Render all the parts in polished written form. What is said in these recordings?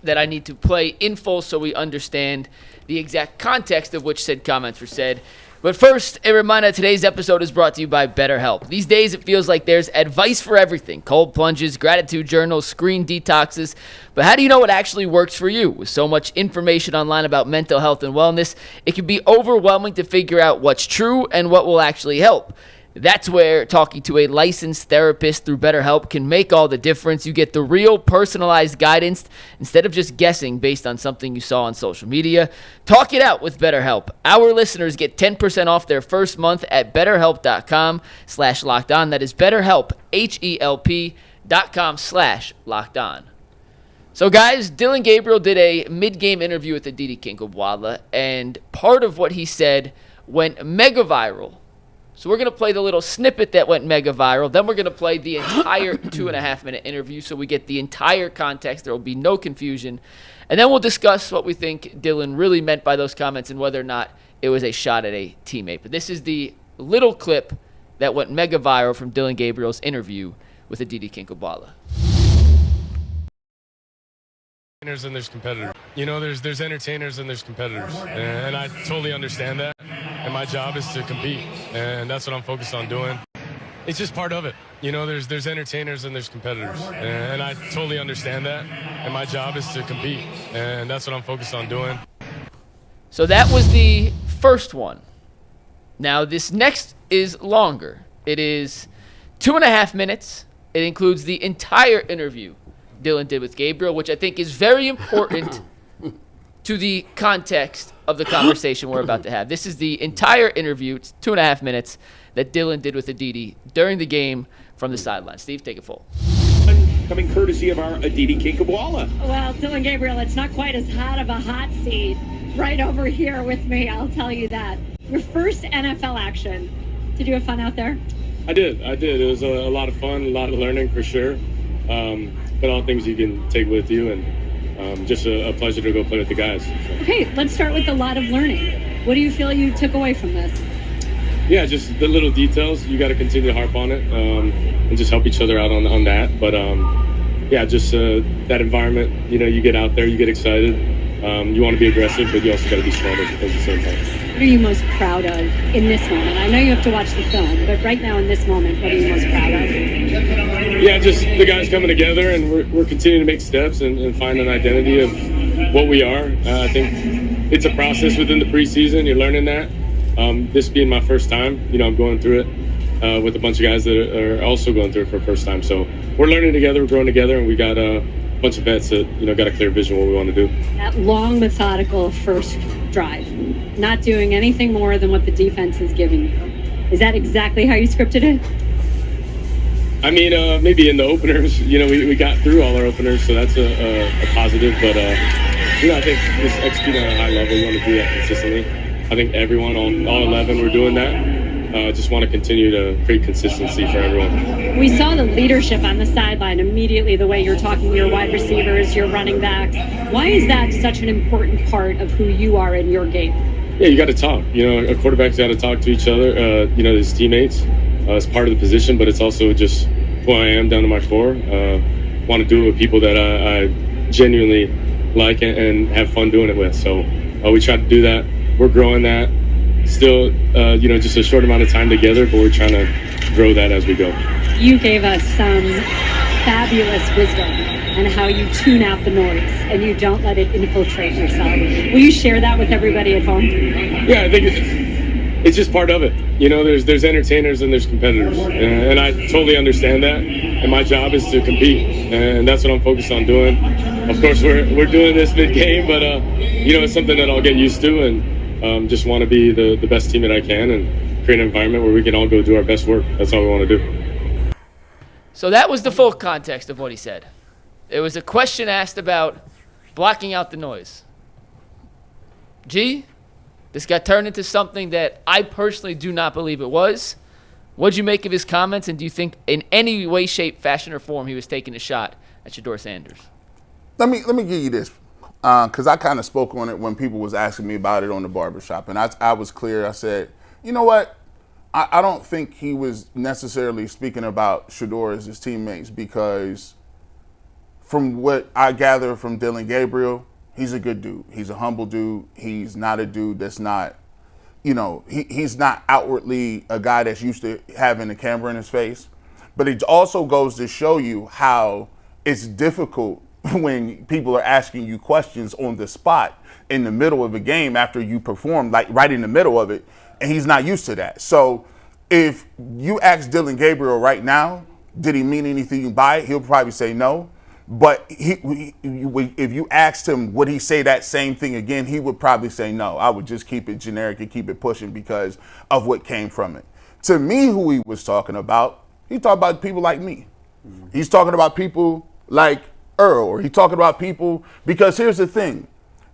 that I need to play in full so we understand the exact context of which said comments were said. But first, a reminder, today's episode is brought to you by BetterHelp. These days, it feels like there's advice for everything. Cold plunges, gratitude journals, screen detoxes. But how do you know what actually works for you? With so much information online about mental health and wellness, it can be overwhelming to figure out what's true and what will actually help. That's where talking to a licensed therapist through BetterHelp can make all the difference. You get the real personalized guidance instead of just guessing based on something you saw on social media. Talk it out with BetterHelp. Our listeners get 10% off their first month at betterhelp.com/lockedon. That is BetterHelp, HELP.com/lockedon. So guys, Dillon Gabriel did a mid-game interview with Aditi Kinkhabwala, and part of what he said went mega viral. So we're going to play the little snippet that went mega viral. Then we're going to play the entire 2.5-minute interview so we get the entire context. There will be no confusion. And then we'll discuss what we think Dillon really meant by those comments and whether or not it was a shot at a teammate. But this is the little clip that went mega viral from Dillon Gabriel's interview with Aditi Kinkhabwala. And there's competitors. You know, there's entertainers and there's competitors. And I totally understand that. And my job is to compete. And that's what I'm focused on doing. It's just part of it. You know, there's entertainers and there's competitors. And I totally understand that. And my job is to compete. And that's what I'm focused on doing. So that was the first one. Now, this next is longer. It is 2.5 minutes. It includes the entire interview Dillon did with Gabriel, which I think is very important to the context of the conversation we're about to have. This is the entire interview, it's 2.5 minutes, that Dillon did with Aditi during the game from the sideline. Steve, take it full. Coming courtesy of our Aditi Kinkhabwala. Well, Dillon Gabriel, it's not quite as hot of a hot seat right over here with me, I'll tell you that. Your first NFL action. Did you have fun out there? I did. It was a lot of fun, a lot of learning for sure. But all things you can take with you, and just a pleasure to go play with the guys. So. Okay, let's start with a lot of learning. What do you feel you took away from this? Yeah, just the little details. You got to continue to harp on it and just help each other out on that. But yeah, just that environment. You know, you get out there, you get excited. You want to be aggressive, but you also got to be smart at the same time. What are you most proud of in this moment? I know you have to watch the film, but right now in this moment, what are you most proud of? Yeah, just the guys coming together, and we're continuing to make steps and find an identity of what we are. I think it's a process within the preseason. You're learning that. This being my first time, you know, I'm going through it with a bunch of guys that are also going through it for the first time. So we're learning together, we're growing together, and we got a bunch of vets that, you know, got a clear vision of what we want to do. That long, methodical first drive, not doing anything more than what the defense is giving you. Is that exactly how you scripted it? I mean, maybe in the openers, you know, we got through all our openers, so that's a positive. But, you know, I think just executing at a high level, you want to do that consistently. I think everyone, all 11, we're doing that. Just want to continue to create consistency for everyone. We saw the leadership on the sideline immediately, the way you're talking to your wide receivers, your running backs. Why is that such an important part of who you are in your game? Yeah, you got to talk. You know, a quarterback's got to talk to each other, you know, his teammates. It's part of the position, but it's also just who I am down to my core. Want to do it with people that I genuinely like and have fun doing it with. So we try to do that. We're growing that. Still, you know, just a short amount of time together, but we're trying to grow that as we go. You gave us some fabulous wisdom on how you tune out the noise and you don't let it infiltrate yourself. Will you share that with everybody at home? Yeah, I think it's just part of it. You know, there's entertainers and there's competitors, and I totally understand that. And my job is to compete, and that's what I'm focused on doing. Of course, we're doing this mid-game, but you know, it's something that I'll get used to, and just want to be the best team that I can and create an environment where we can all go do our best work. That's all we want to do. So that was the full context of what he said. It was a question asked about blocking out the noise. This got turned into something that I personally do not believe it was. What'd you make of his comments, and do you think in any way, shape, fashion, or form he was taking a shot at Shedeur Sanders? Let me give you this, because I kind of spoke on it when people was asking me about it on the barbershop, and I was clear. I said, you know what? I don't think he was necessarily speaking about Shedeur as his teammates, because from what I gather from Dillon Gabriel, he's a good dude. He's a humble dude. He's not a dude that's not, he's not outwardly a guy that's used to having a camera in his face. But it also goes to show you how it's difficult when people are asking you questions on the spot in the middle of a game after you perform, like right in the middle of it, and he's not used to that. So if you ask Dillon Gabriel right now, did he mean anything by it? He'll probably say no. But if you asked him, would he say that same thing again? He would probably say no. I would just keep it generic and keep it pushing because of what came from it. To me, who he was talking about, he talked about people like me. Mm-hmm. He's talking about people like Earl, or he's talking about people, because here's the thing.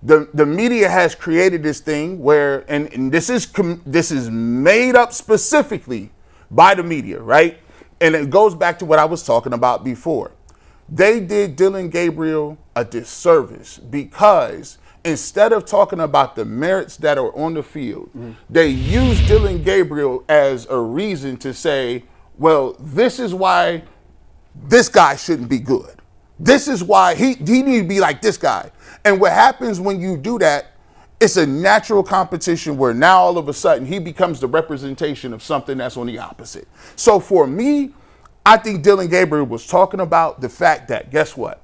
The media has created this thing where, and this is made up specifically by the media, right? And it goes back to what I was talking about before. They did Dillon Gabriel a disservice because instead of talking about the merits that are on the field, they used Dillon Gabriel as a reason to say, well, this is why this guy shouldn't be good. This is why he need to be like this guy. And what happens when you do that, it's a natural competition where now all of a sudden he becomes the representation of something that's on the opposite. So for me, I think Dillon Gabriel was talking about the fact that, guess what?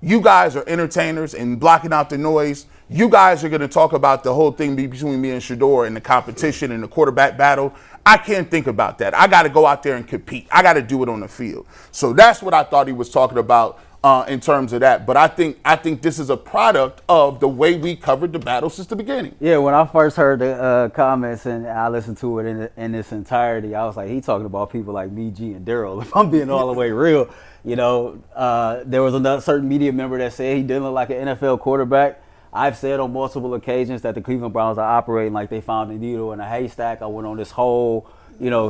You guys are entertainers and blocking out the noise. You guys are going to talk about the whole thing between me and Shedeur and the competition and the quarterback battle. I can't think about that. I got to go out there and compete. I got to do it on the field. So that's what I thought he was talking about in terms of that. But I think this is a product of the way we covered the battle since the beginning. Yeah, when I first heard the comments and I listened to it in its entirety, I was like, he's talking about people like me, G, and Daryl. If I'm being all the way real, there was another certain media member that said he didn't look like an NFL quarterback. I've said on multiple occasions that the Cleveland Browns are operating like they found a needle in a haystack. I went on this whole,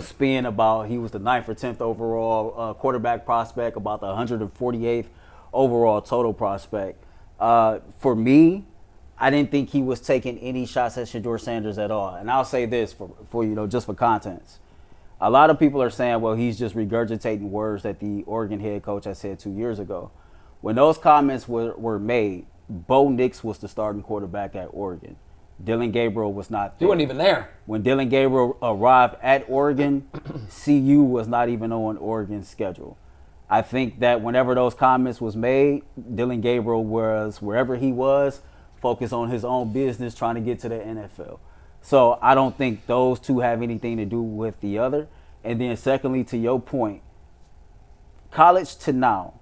spin about he was the 9th or 10th overall quarterback prospect, about the 148th overall total prospect. For me, I didn't think he was taking any shots at Shedeur Sanders at all. And I'll say this for just for contents. A lot of people are saying, well, he's just regurgitating words that the Oregon head coach had said 2 years ago. When those comments were made, Bo Nix was the starting quarterback at Oregon. Dillon Gabriel was not there. He wasn't even there. When Dillon Gabriel arrived at Oregon, CU was not even on Oregon's schedule. I think that whenever those comments was made, Dillon Gabriel was, wherever he was, focused on his own business, trying to get to the NFL. So I don't think those two have anything to do with the other. And then secondly, to your point, college to now,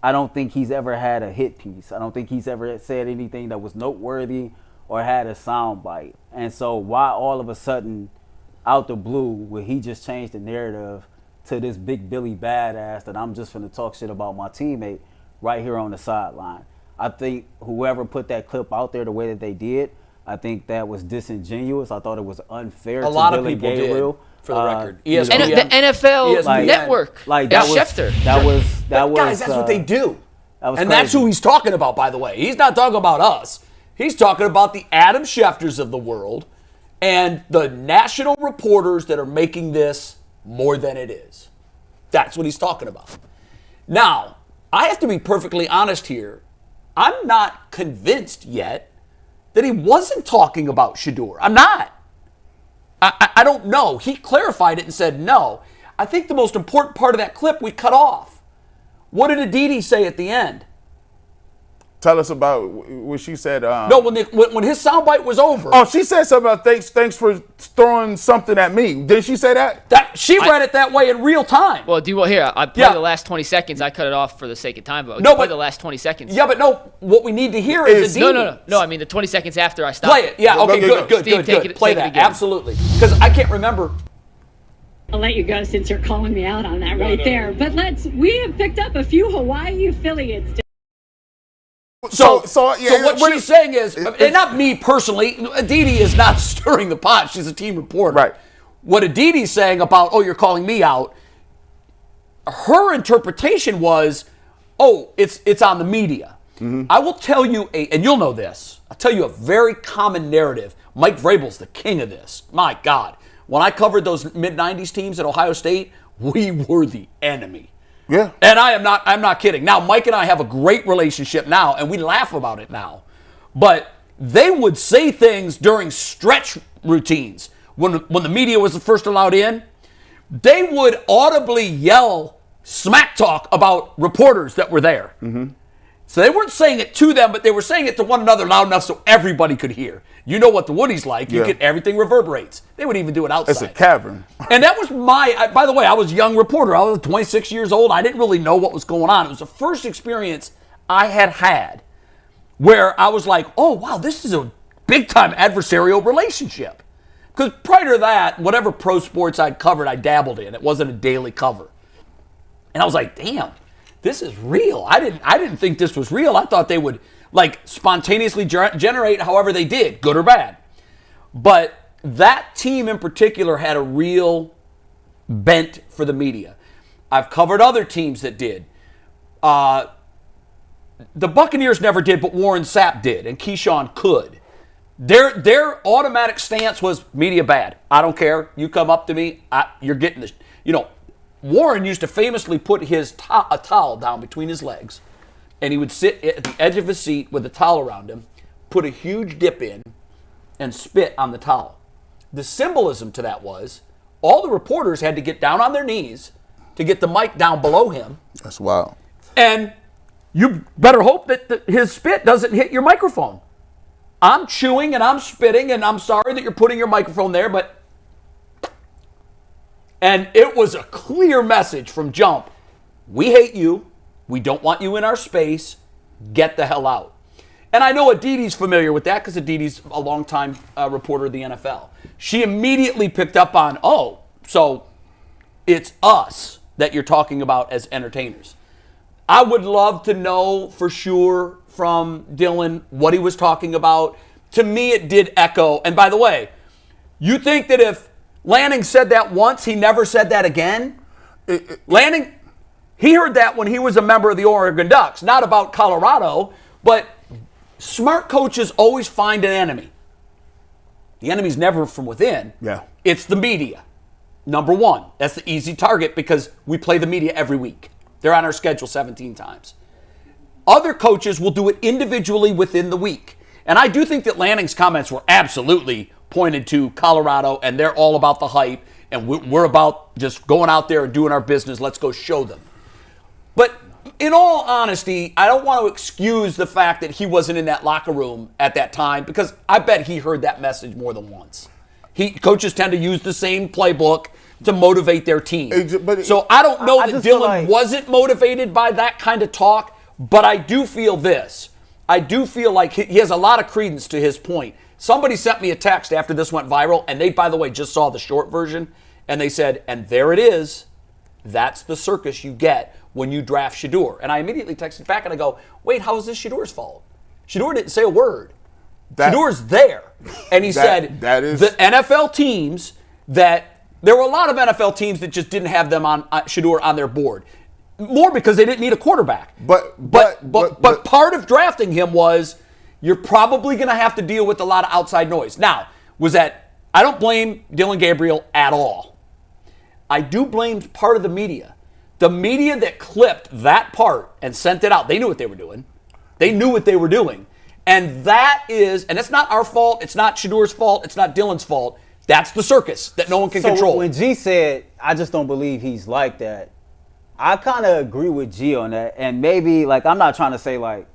I don't think he's ever had a hit piece. I don't think he's ever said anything that was noteworthy or had a sound bite. And so why all of a sudden, out the blue, would he just change the narrative to this big Billy badass that I'm just finna talk shit about my teammate right here on the sideline? I think whoever put that clip out there the way that they did, I think that was disingenuous. I thought it was unfair to lot of Dillon people Gabriel. did, for the record. And the NFL ESPN. Network. Like that that was was guys, that's what they do. That was and crazy. that's who he's talking about, by the way. He's not talking about us. He's talking about the Adam Schefters of the world and the national reporters that are making this more than it is. That's what he's talking about. Now, I have to be perfectly honest here. I'm not convinced yet that he wasn't talking about Shedeur. I'm not. I don't know. He clarified it and said no. I think the most important part of that clip we cut off. What did Aditi say at the end? Tell us about what she said. No, when his soundbite was over. Oh, she said something about thanks for throwing something at me. Did she say that? She read it that way in real time. Well, here, I played the last 20 seconds. I cut it off for the sake of time, but play the last 20 seconds. Yeah, but no, what we need to hear is Aditi. No, I mean the 20 seconds after I stopped. Play it. Yeah, okay, good. Play that, absolutely. Because I can't remember. I'll let you go since you're calling me out on that there. But we have picked up a few Hawaii affiliates. So what she's saying is, and not me personally, Aditi is not stirring the pot. She's a team reporter. Right. What Aditi's saying about, you're calling me out, her interpretation was, it's on the media. Mm-hmm. I will tell you, and you'll know this, I'll tell you a very common narrative. Mike Vrabel's the king of this. My God. When I covered those mid-'90s teams at Ohio State, we were the enemy. Yeah. And I'm not kidding. Now, Mike and I have a great relationship now, and we laugh about it now. But they would say things during stretch routines when the media was first allowed in. They would audibly yell smack talk about reporters that were there. Mm-hmm. So they weren't saying it to them, but they were saying it to one another loud enough so everybody could hear. You know what the Woody's like. You get everything reverberates. They would even do it outside. It's a cavern. And that was by the way, I was a young reporter. I was 26 years old. I didn't really know what was going on. It was the first experience I had where I was like, oh, wow, this is a big-time adversarial relationship. Because prior to that, whatever pro sports I'd covered, I dabbled in. It wasn't a daily cover. And I was like, damn, this is real. I didn't think this was real. I thought they would like spontaneously generate however they did, good or bad. But that team in particular had a real bent for the media. I've covered other teams that did. The Buccaneers never did, but Warren Sapp did, and Keyshawn could. Their automatic stance was media bad. I don't care. You come up to me, you're getting this. Warren used to famously put his a towel down between his legs, and he would sit at the edge of his seat with a towel around him, put a huge dip in, and spit on the towel. The symbolism to that was all the reporters had to get down on their knees to get the mic down below him. That's wild. And you better hope that his spit doesn't hit your microphone. I'm chewing and I'm spitting, and I'm sorry that you're putting your microphone there, but... And it was a clear message from jump. We hate you. We don't want you in our space. Get the hell out. And I know Aditi's familiar with that because Aditi's a longtime reporter of the NFL. She immediately picked up on, oh, so it's us that you're talking about as entertainers. I would love to know for sure from Dillon what he was talking about. To me, it did echo. And by the way, you think that if Lanning said that once, he never said that again? Lanning, he heard that when he was a member of the Oregon Ducks, not about Colorado, but smart coaches always find an enemy. The enemy's never from within. Yeah. It's the media. Number one. That's the easy target because we play the media every week. They're on our schedule 17 times. Other coaches will do it individually within the week. And I do think that Lanning's comments were absolutely pointed to Colorado, and they're all about the hype, and we're about just going out there and doing our business. Let's go show them. But in all honesty, I don't want to excuse the fact that he wasn't in that locker room at that time because I bet he heard that message more than once. Coaches tend to use the same playbook to motivate their team. So I don't know that Dillon wasn't motivated by that kind of talk, but I do feel this. I do feel like he has a lot of credence to his point. Somebody sent me a text after this went viral, and they, by the way, just saw the short version, and they said, and there it is. That's the circus you get when you draft Shedeur. And I immediately texted back, and I go, wait, how is this Shedeur's fault? Shedeur didn't say a word. Shedeur's there. And he said the NFL teams that there were a lot of NFL teams that just didn't have them on Shedeur on their board. More because they didn't need a quarterback. But part of drafting him was you're probably going to have to deal with a lot of outside noise. Now, I don't blame Dillon Gabriel at all. I do blame part of the media. The media that clipped that part and sent it out, they knew what they were doing. They knew what they were doing. And it's not our fault, it's not Shedeur's fault, it's not Dillon's fault. That's the circus that no one can control. When G said, I just don't believe he's like that, I kind of agree with G on that. And maybe, I'm not trying to say, I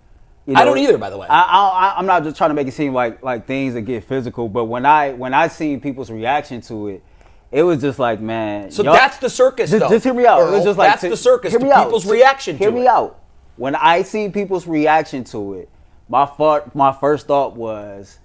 don't either, by the way. I'm not just trying to make it seem like things that get physical, but when I seen people's reaction to it, it was just like, man. So that's the circus, though. Just hear me out. Earl, it was just like, that's the circus, people's reaction to it. Hear me out. When I seen people's reaction to it, my first thought was,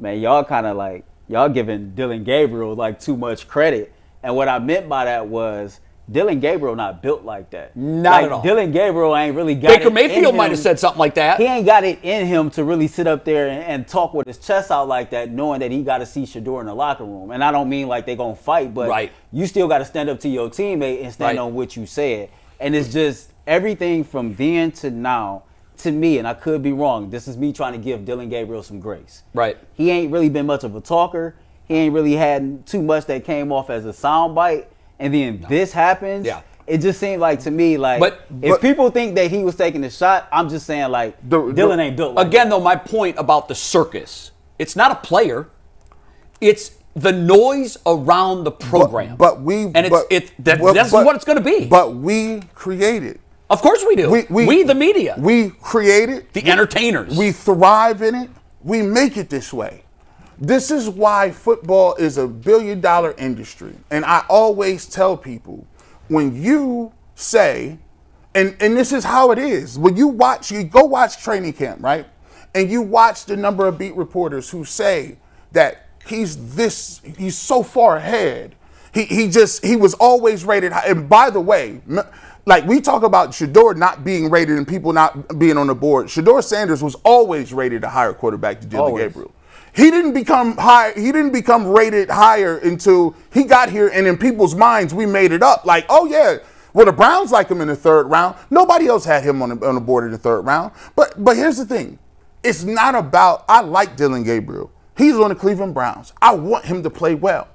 man, y'all kind of y'all giving Dillon Gabriel too much credit. And what I meant by that was, Dillon Gabriel not built like that. Not at all. Dillon Gabriel ain't really got Baker Mayfield might have said something like that. He ain't got it in him to really sit up there and talk with his chest out like that, knowing that he got to see Shedeur in the locker room. And I don't mean they going to fight, but you still got to stand up to your teammate and stand on what you said. And it's just everything from then to now, to me, and I could be wrong, this is me trying to give Dillon Gabriel some grace. Right. He ain't really been much of a talker. He ain't really had too much that came off as a soundbite. And then this happens, it just seemed like to me like But if people think that he was taking the shot, I'm just saying like Dillon ain't built like again, though, my point about the circus, it's not a player. It's the noise around the program. That's what it's going to be. But we create it. Of course we do. We the media. We create it. The entertainers. We thrive in it. We make it this way. This is why football is a billion-dollar industry. And I always tell people, when you say, and this is how it is, when you go watch training camp, right? And you watch the number of beat reporters who say that he's so far ahead. He was always rated high. And by the way, like we talk about Shedeur not being rated and people not being on the board. Shedeur Sanders was always rated a higher quarterback than Dillon Gabriel. He didn't become rated higher until he got here, and in people's minds we made it up. Like, oh yeah, well the Browns like him in the third round. Nobody else had him on the board in the third round. But here's the thing. It's not about, I like Dillon Gabriel. He's on the Cleveland Browns. I want him to play well.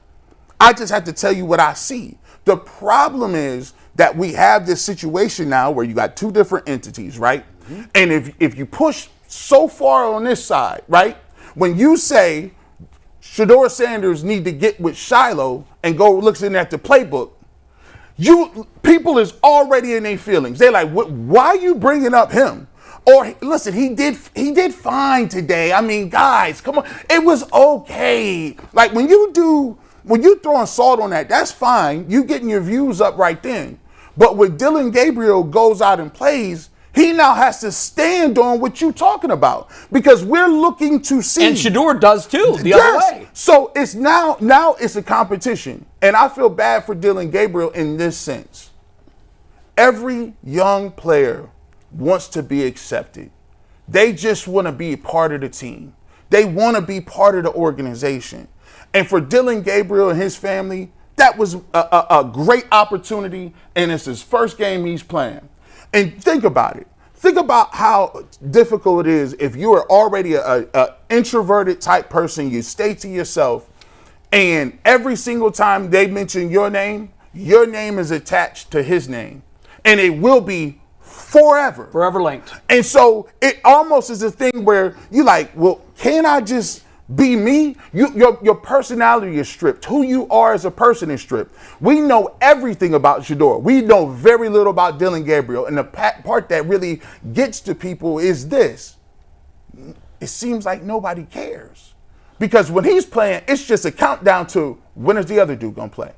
I just have to tell you what I see. The problem is that we have this situation now where you got two different entities, right? Mm-hmm. And if you push so far on this side, right? When you say Shedeur Sanders need to get with Shiloh and go looking at the playbook, people is already in their feelings. They're like, why are you bringing up him? Or listen, he did fine today. I mean, guys, come on. It was okay. Like when you throwing salt on that, that's fine. You getting your views up right then. But when Dillon Gabriel goes out and plays, he now has to stand on what you're talking about because we're looking to see. And Shedeur does too, the other way. So it's now it's a competition. And I feel bad for Dillon Gabriel in this sense. Every young player wants to be accepted. They just want to be a part of the team. They want to be part of the organization. And for Dillon Gabriel and his family, that was a great opportunity, and it's his first game he's playing. And think about it. Think about how difficult it is if you are already an introverted type person, you stay to yourself, and every single time they mention your name is attached to his name. And it will be forever. Forever linked. And so it almost is a thing where you're like, well, can I just be me? Your personality is stripped. Who you are as a person is stripped. We know everything about Shedeur. We know very little about Dillon Gabriel. And the part that really gets to people is this. It seems like nobody cares. Because when he's playing, it's just a countdown to when is the other dude going to play.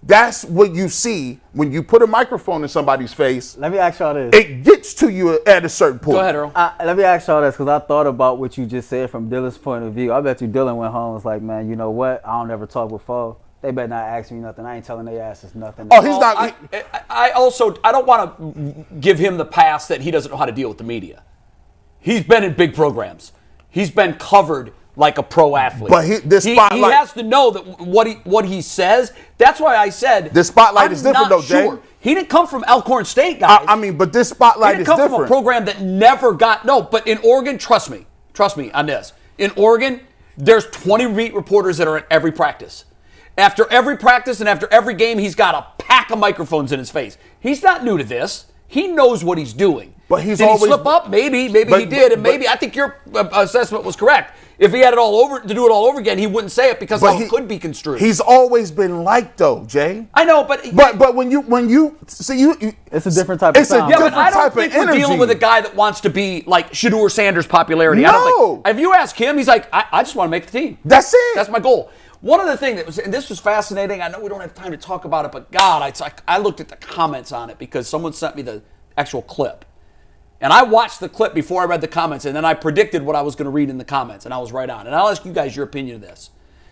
That's what you see when you put a microphone in somebody's face. Let me ask y'all this. It gets to you at a certain point. Go ahead, Earl. Let me ask y'all this because I thought about what you just said from Dillon's point of view. I bet you Dillon went home and was like, man, you know what? I don't ever talk with foe. They better not ask me nothing. I ain't telling their asses nothing. Oh, he's not. I don't want to give him the pass that he doesn't know how to deal with the media. He's been in big programs. He's been covered like a pro athlete. But he has to know that what he says. That's why I said the spotlight is different, though, Jay. He didn't come from Elkhorn State, guys. I mean, but this spotlight is different. He didn't come from a program that never got But in Oregon, trust me on this. In Oregon, there's 20 beat reporters that are at every practice. After every practice and after every game, he's got a pack of microphones in his face. He's not new to this. He knows what he's doing. But did he slip up? Maybe he did, and maybe I think your assessment was correct. If he had it to do it all over again, he wouldn't say it because it could be construed. He's always been liked, though, Jay. I know, but when you see it's a different type of sound. Yeah, but I don't think we're dealing with a guy that wants to be like Shedeur Sanders' popularity. No. I don't think. If you ask him, he's like, I just want to make the team. That's it. That's my goal. One other thing and this was fascinating. I know we don't have time to talk about it, but God, I looked at the comments on it because someone sent me the actual clip. And I watched the clip before I read the comments, and then I predicted what I was going to read in the comments, and I was right on. And I'll ask you guys your opinion of this.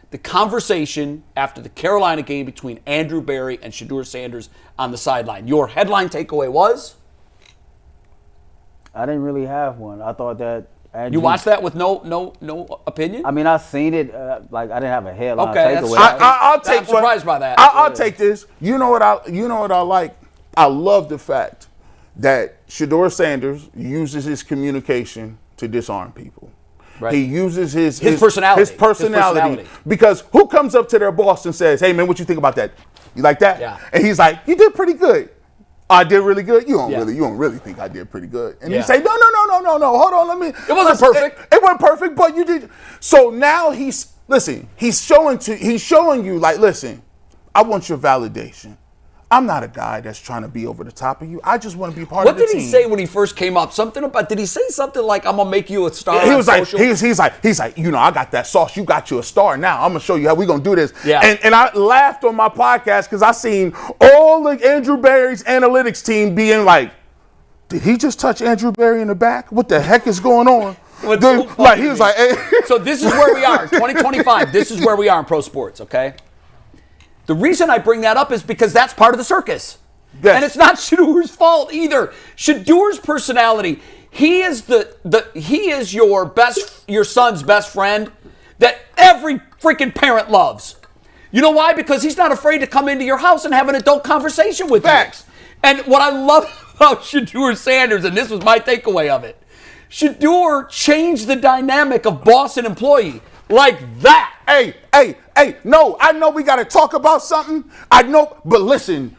The conversation after the Carolina game between Andrew Berry and Shedeur Sanders on the sideline. Your headline takeaway was? I didn't really have one. I thought that Andrew, you watched that with no opinion? I mean, I seen it. I didn't have a headline takeaway. I'll take. I'm surprised by that. I'll take this. You know what I like? I love the fact that Shedeur Sanders uses his communication to disarm people. Right. He uses his personality. His personality. Because who comes up to their boss and says, hey, man, what you think about that? You like that? Yeah. And he's like, you did pretty good. I did really good. You don't Yeah. really think I did pretty good. And Yeah. you say, no. Hold on, let me. It wasn't perfect. It wasn't perfect, but you did. So now he's showing you like, listen, I want your validation. I'm not a guy that's trying to be over the top of you. I just want to be part of the team. What did he say when he first came up? Did he say something like, I'm going to make you a star? He was on like, social? he's like, I got that sauce. You got you a star now. I'm gonna show you how we gonna do this. Yeah. And I laughed on my podcast because I seen all the Andrew Berry's analytics team being like, did he just touch Andrew Berry in the back? What the heck is going on? What's Dude, so like funny he was to me- like, hey. So this is where we are, 2025. This is where we are in pro sports, okay? The reason I bring that up is because that's part of the circus. Yes. And it's not Shedeur's fault either. Shedeur's personality, he is your son's best friend that every freaking parent loves. You know why? Because he's not afraid to come into your house and have an adult conversation with Facts. you. And what I love about Shedeur Sanders, and this was my takeaway of it, Shedeur changed the dynamic of boss and employee like that. Hey, no, I know we got to talk about something. I know, but listen,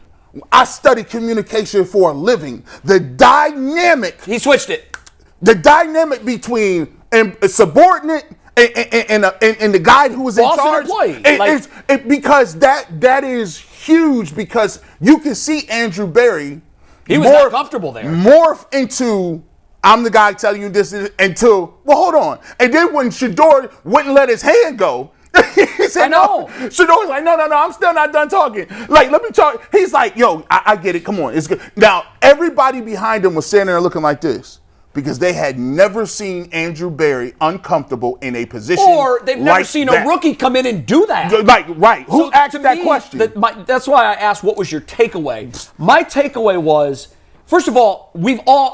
I study communication for a living. The dynamic He switched it. Between a subordinate and the guy who was in Boss and charge, employee, because that is huge. Because you can see Andrew Berry, He was not comfortable there. morph into, I'm the guy telling you this until, well, hold on. And then when Shedeur wouldn't let his hand go, he said, I know. no. Shedeur's like, no, I'm still not done talking. Like, let me talk. He's like, yo, I get it. Come on. It's good. Now, everybody behind him was standing there looking like this because they had never seen Andrew Berry uncomfortable in a position Or they've never like seen that. a rookie come in and do that. Like, right. Who So asked to that me, question? That's why I asked, what was your takeaway? My takeaway was, first of all,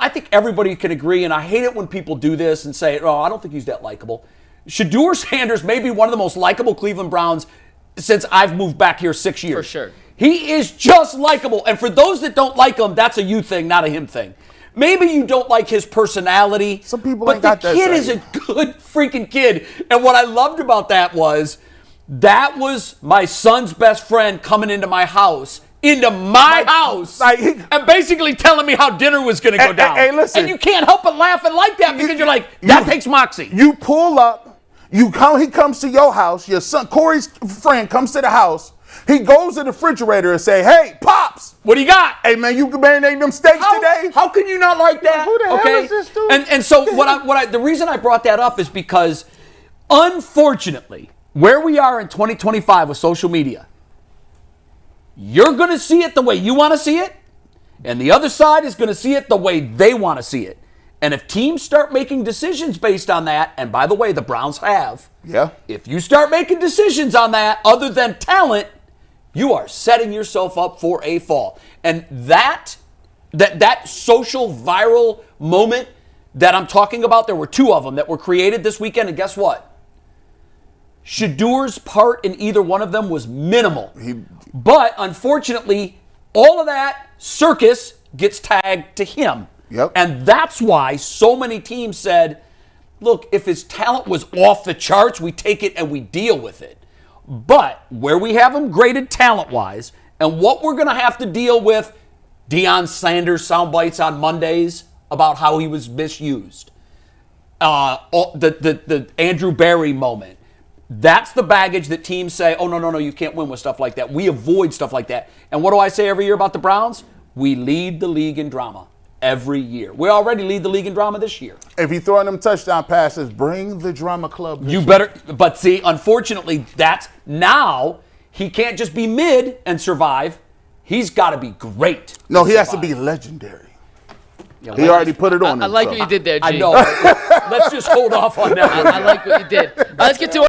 I think everybody can agree, and I hate it when people do this and say, oh, I don't think he's that likable. Shedeur Sanders may be one of the most likable Cleveland Browns since I've moved back here 6 years. For sure. He is just likable. And for those that don't like him, that's a you thing, not a him thing. Maybe you don't like his personality. Some people but ain't got the that kid is same. a good freaking kid. And what I loved about that was my son's best friend coming into my house. Like, And basically telling me how dinner was going to go down. hey, listen. And you can't help but laugh and like that because you're like, that takes moxie. You pull up, he comes to your house, your son, Corey's friend comes to the house, he goes to the refrigerator and say, hey, Pops. What do you got? Hey, man, you can marinate them steaks today? How can you not like that? Who the hell is this dude? And so the reason I brought that up is because, unfortunately, where we are in 2025 with social media, you're going to see it the way you want to see it, and the other side is going to see it the way they want to see it. And if teams start making decisions based on that, and by the way, the Browns have, Yeah. if you start making decisions on that other than talent, you are setting yourself up for a fall. And that social viral moment that I'm talking about, there were two of them that were created this weekend, and guess what? Shedeur's part in either one of them was minimal. But unfortunately, all of that circus gets tagged to him. Yep. And that's why so many teams said, look, if his talent was off the charts, we take it and we deal with it. But where we have him graded talent-wise, and what we're going to have to deal with, Deion Sanders sound bites on Mondays about how he was misused. The Andrew Berry moment. That's the baggage that teams say, oh, no, you can't win with stuff like that. We avoid stuff like that. And what do I say every year about the Browns? We lead the league in drama every year. We already lead the league in drama this year. If you throwing them touchdown passes, bring the drama club. You better, but see, unfortunately, now he can't just be mid and survive. He's got to be great. No, he has to survive. be legendary. Yeah, He already put it on I like what himself. you did there, G. I know. Let's just hold off on that. I like what you did. Let's get to